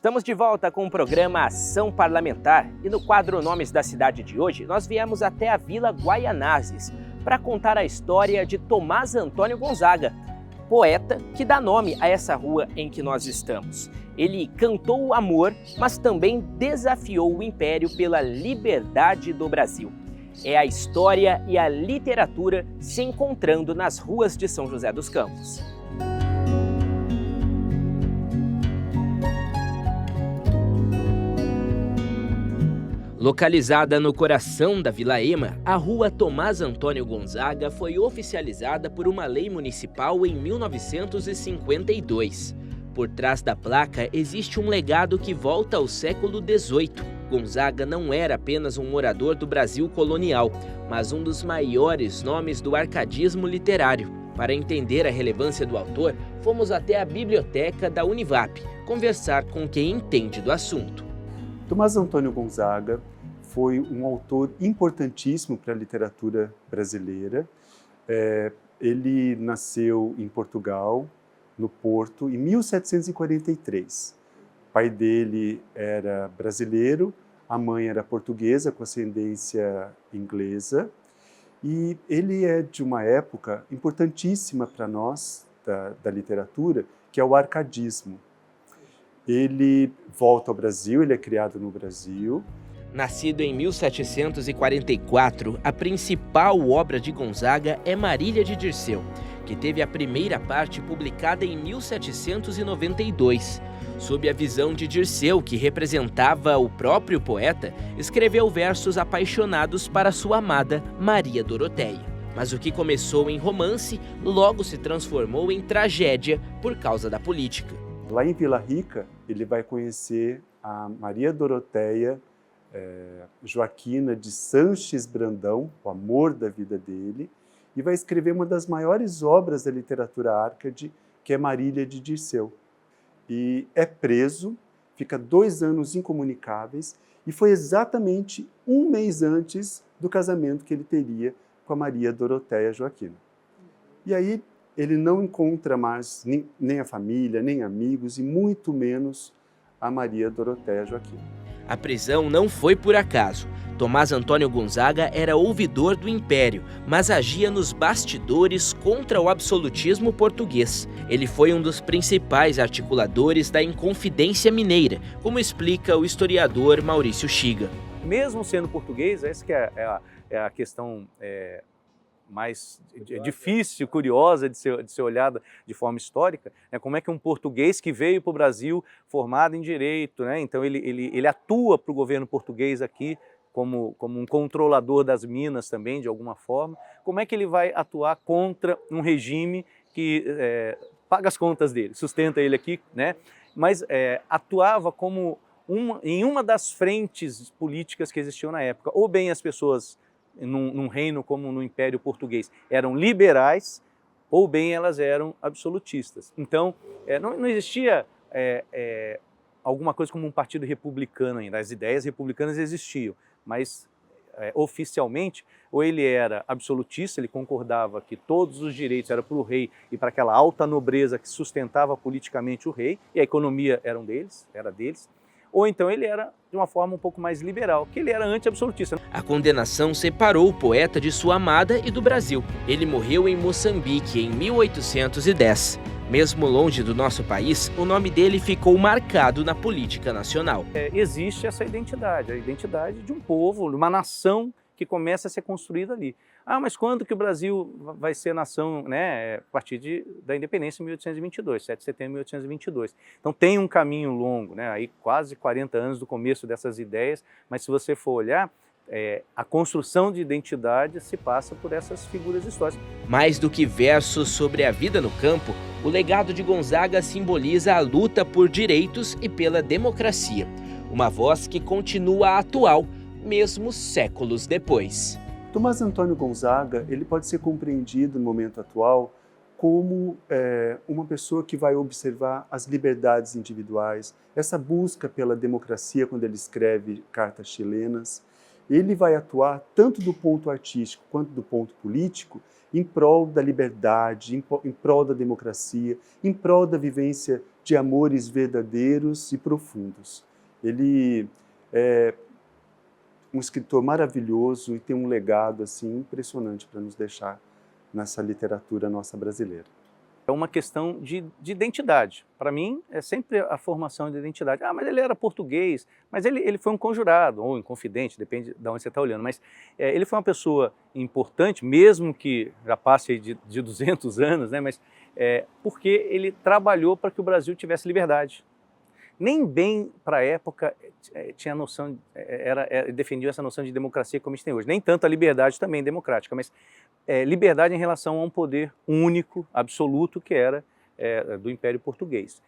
Estamos de volta com o programa Ação Parlamentar e no quadro Nomes da Cidade de hoje nós viemos até a Vila Guaianazes para contar a história de Tomás Antônio Gonzaga, poeta que dá nome a essa rua em que nós estamos. Ele cantou o amor, mas também desafiou o império pela liberdade do Brasil. É a história e a literatura se encontrando nas ruas de São José dos Campos. Localizada no coração da Vila Ema, a rua Tomás Antônio Gonzaga foi oficializada por uma lei municipal em 1952. Por trás da placa existe um legado que volta ao século XVIII. Gonzaga não era apenas um morador do Brasil colonial, mas um dos maiores nomes do arcadismo literário. Para entender a relevância do autor, fomos até a biblioteca da Univap conversar com quem entende do assunto. Tomás Antônio Gonzaga foi um autor importantíssimo para a literatura brasileira. Ele nasceu em Portugal, no Porto, em 1743. O pai dele era brasileiro, a mãe era portuguesa com ascendência inglesa. E ele é de uma época importantíssima para nós, da literatura, que é o arcadismo. Ele volta ao Brasil, ele é criado no Brasil. Nascido em 1744, a principal obra de Gonzaga é Marília de Dirceu, que teve a primeira parte publicada em 1792. Sob a visão de Dirceu, que representava o próprio poeta, escreveu versos apaixonados para sua amada Maria Doroteia. Mas o que começou em romance, logo se transformou em tragédia por causa da política. Lá em Vila Rica, ele vai conhecer a Maria Doroteia Joaquina de Sanches Brandão, o amor da vida dele, e vai escrever uma das maiores obras da literatura árcade, que é Marília de Dirceu. E é preso, fica 2 anos incomunicáveis, e foi exatamente 1 mês antes do casamento que ele teria com a Maria Doroteia Joaquina. E aí ele não encontra mais nem a família, nem amigos, e muito menos a Maria Doroteia Joaquina. A prisão não foi por acaso. Tomás Antônio Gonzaga era ouvidor do Império, mas agia nos bastidores contra o absolutismo português. Ele foi um dos principais articuladores da Inconfidência Mineira, como explica o historiador Maurício Chiga. Mesmo sendo português, essa que é a questão mais difícil, curiosa de ser olhada de forma histórica, né? Como é que um português que veio para o Brasil formado em direito, né? Então ele atua para o governo português aqui como um controlador das minas também, de alguma forma, como é que ele vai atuar contra um regime que paga as contas dele, sustenta ele aqui, né? Mas atuava como em uma das frentes políticas que existiam na época, ou bem as pessoas num reino como no Império Português eram liberais, ou bem elas eram absolutistas. Então, não existia alguma coisa como um partido republicano ainda. As ideias republicanas existiam, mas oficialmente, ou ele era absolutista, ele concordava que todos os direitos eram para o rei e para aquela alta nobreza que sustentava politicamente o rei, e a economia era deles, ou então ele era de uma forma um pouco mais liberal, que ele era anti-absolutista. A condenação separou o poeta de sua amada e do Brasil. Ele morreu em Moçambique em 1810. Mesmo longe do nosso país, o nome dele ficou marcado na política nacional. Existe essa identidade, a identidade de um povo, de uma nação que começa a ser construída ali. Mas quando que o Brasil vai ser nação, né? A partir da independência em 1822, 7 de setembro de 1822. Então tem um caminho longo, né? Aí quase 40 anos do começo dessas ideias, mas se você for olhar, a construção de identidade se passa por essas figuras históricas. Mais do que versos sobre a vida no campo, o legado de Gonzaga simboliza a luta por direitos e pela democracia. Uma voz que continua atual, mesmo séculos depois. Tomás Antônio Gonzaga, ele pode ser compreendido no momento atual como uma pessoa que vai observar as liberdades individuais, essa busca pela democracia quando ele escreve cartas chilenas. Ele vai atuar tanto do ponto artístico quanto do ponto político em prol da liberdade, em prol da democracia, em prol da vivência de amores verdadeiros e profundos. Ele é um escritor maravilhoso e tem um legado assim impressionante para nos deixar nessa literatura nossa brasileira. É uma questão de identidade. Para mim, é sempre a formação de identidade. Ah, mas ele era português, mas ele foi um conjurado, ou um confidente, depende de onde você está olhando. Mas ele foi uma pessoa importante, mesmo que já passe aí de 200 anos, né? Mas porque ele trabalhou para que o Brasil tivesse liberdade. Nem bem para a época tinha noção, defendia essa noção de democracia como a gente tem hoje. Nem tanto a liberdade também democrática, mas liberdade em relação a um poder único, absoluto, que era do Império Português.